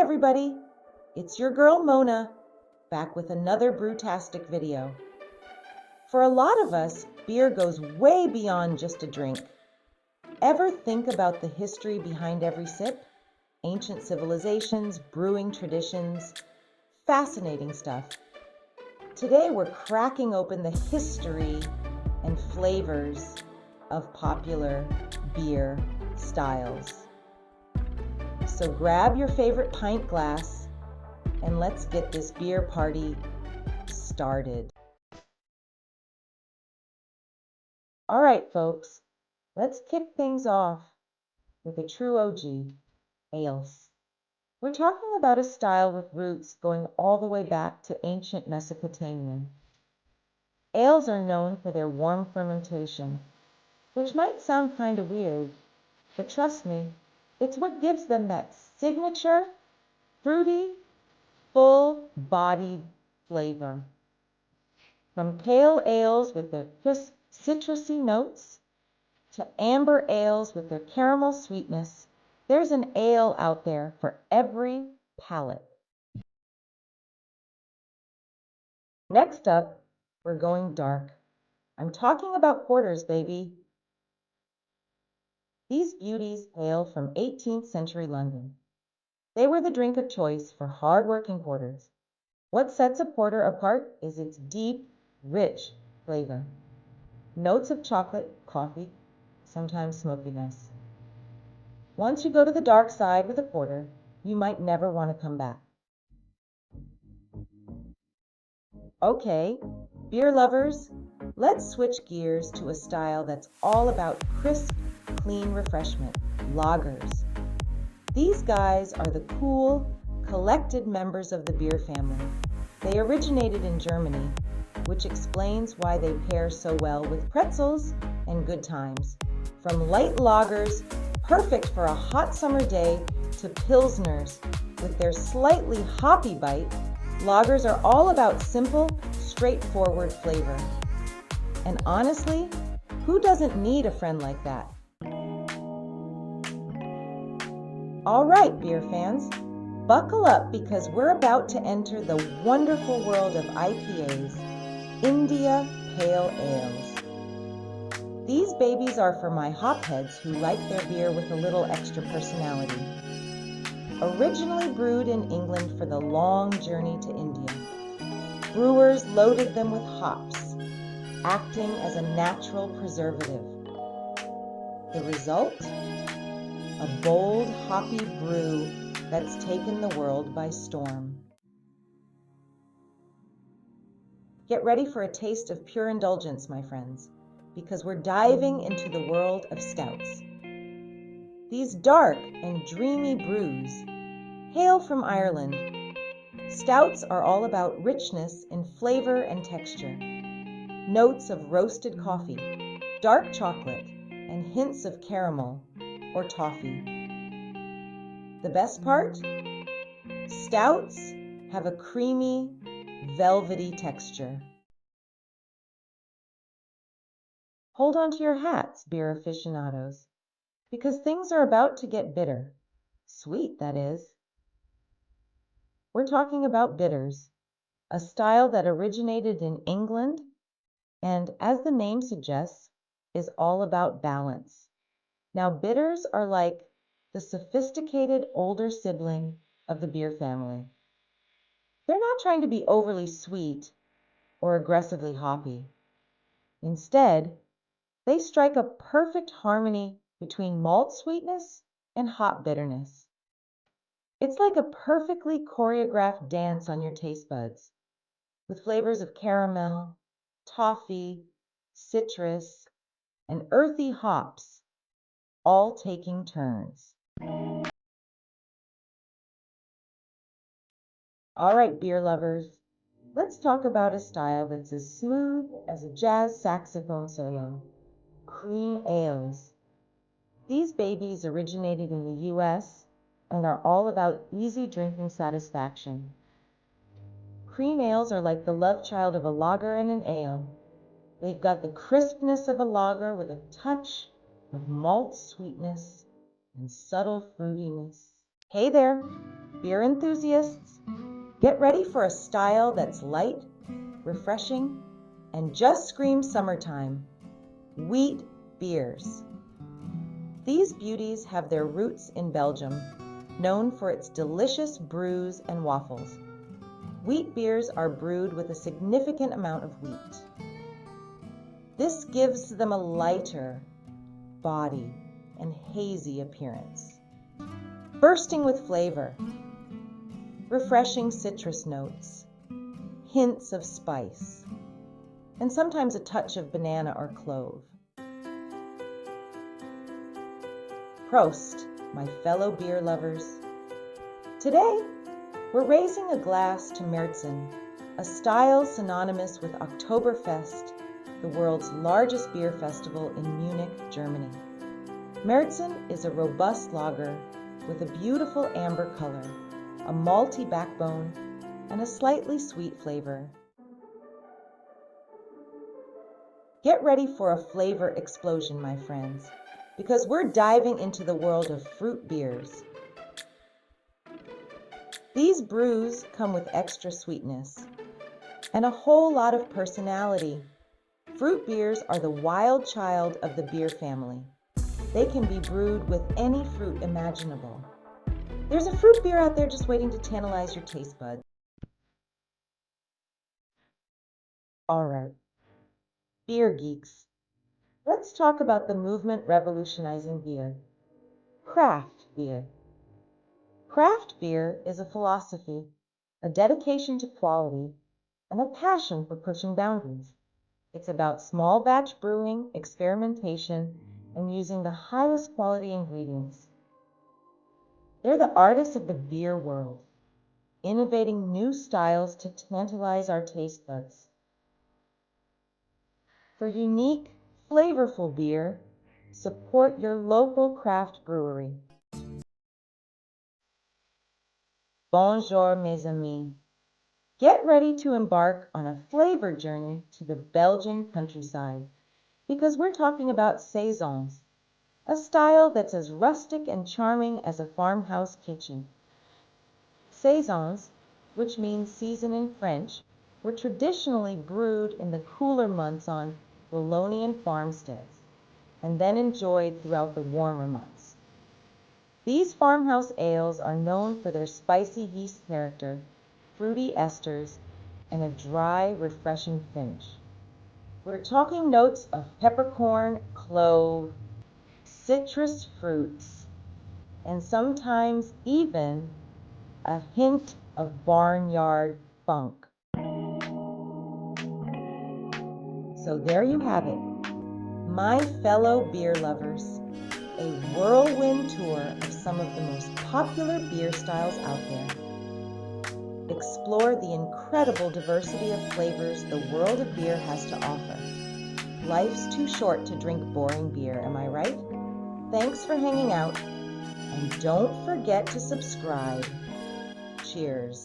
everybody, it's your girl Mona, back with another brewtastic video. For a lot of us, beer goes way beyond just a drink. Ever think about the history behind every sip? Ancient civilizations, brewing traditions, fascinating stuff. Today we're cracking open the history and flavors of popular beer styles. So grab your favorite pint glass and let's get this beer party started. All right, folks, let's kick things off with a true OG, ales. We're talking about a style with roots going all the way back to ancient Mesopotamia. Ales are known for their warm fermentation, which might sound kind of weird, but trust me, it's what gives them that signature, fruity, full-bodied flavor. From pale ales with their crisp, citrusy notes to amber ales with their caramel sweetness, there's an ale out there for every palate. Next up, we're going dark. I'm talking about porters, baby. These beauties hail from 18th century London. They were the drink of choice for hard-working porters. What sets a porter apart is its deep, rich flavor. Notes of chocolate, coffee, sometimes smokiness. Once you go to the dark side with a porter, you might never want to come back. Okay, beer lovers, let's switch gears to a style that's all about crisp, clean refreshment, lagers. These guys are the cool, collected members of the beer family. They originated in Germany, which explains why they pair so well with pretzels and good times. From light lagers, perfect for a hot summer day, to pilsners with their slightly hoppy bite, lagers are all about simple, straightforward flavor. And honestly, who doesn't need a friend like that? All right, beer fans, buckle up because we're about to enter the wonderful world of IPAs, India Pale Ales. These babies are for my hopheads who like their beer with a little extra personality. Originally brewed in England for the long journey to India, brewers loaded them with hops, acting as a natural preservative. The result? A bold, hoppy brew that's taken the world by storm. Get ready for a taste of pure indulgence, my friends, because we're diving into the world of stouts. These dark and dreamy brews hail from Ireland. Stouts are all about richness in flavor and texture. Notes of roasted coffee, dark chocolate, and hints of caramel or toffee. The best part? Stouts have a creamy, velvety texture. Hold on to your hats, beer aficionados, because things are about to get bitter. Sweet, that is. We're talking about bitters, a style that originated in England and, as the name suggests, is all about balance. Now, bitters are like the sophisticated older sibling of the beer family. They're not trying to be overly sweet or aggressively hoppy. Instead, they strike a perfect harmony between malt sweetness and hop bitterness. It's like a perfectly choreographed dance on your taste buds, with flavors of caramel, toffee, citrus, and earthy hops, all taking turns. All right, beer lovers, let's talk about a style that's as smooth as a jazz saxophone solo, cream ales. These babies originated in the US and are all about easy drinking satisfaction. Cream ales are like the love child of a lager and an ale. They've got the crispness of a lager with a touch of malt sweetness and subtle fruitiness. Hey there! Beer enthusiasts, get ready for a style that's light, refreshing, and just screams summertime. Wheat beers. These beauties have their roots in Belgium, known for its delicious brews and waffles. Wheat beers are brewed with a significant amount of wheat. This gives them a lighter body and hazy appearance, bursting with flavor, refreshing citrus notes, hints of spice, and sometimes a touch of banana or clove. Prost, my fellow beer lovers. Today, we're raising a glass to Märzen, a style synonymous with Oktoberfest, the world's largest beer festival in Munich, Germany. Märzen is a robust lager with a beautiful amber color, a malty backbone, and a slightly sweet flavor. Get ready for a flavor explosion, my friends, because we're diving into the world of fruit beers. These brews come with extra sweetness and a whole lot of personality. Fruit beers are the wild child of the beer family. They can be brewed with any fruit imaginable. There's a fruit beer out there just waiting to tantalize your taste buds. All right, beer geeks, let's talk about the movement revolutionizing beer, craft beer. Craft beer is a philosophy, a dedication to quality, and a passion for pushing boundaries. It's about small batch brewing, experimentation, and using the highest quality ingredients. They're the artists of the beer world, innovating new styles to tantalize our taste buds. For unique, flavorful beer, support your local craft brewery. Bonjour, mes amis. Get ready to embark on a flavor journey to the Belgian countryside, because we're talking about saisons, a style that's as rustic and charming as a farmhouse kitchen. Saisons, which means season in French, were traditionally brewed in the cooler months on Wallonian farmsteads, and then enjoyed throughout the warmer months. These farmhouse ales are known for their spicy yeast character, fruity esters, and a dry, refreshing finish. We're talking notes of peppercorn, clove, citrus fruits, and sometimes even a hint of barnyard funk. So there you have it, my fellow beer lovers, a whirlwind tour of some of the most popular beer styles out there. Explore the incredible diversity of flavors the world of beer has to offer. Life's too short to drink boring beer, am I right? Thanks for hanging out, and don't forget to subscribe. Cheers.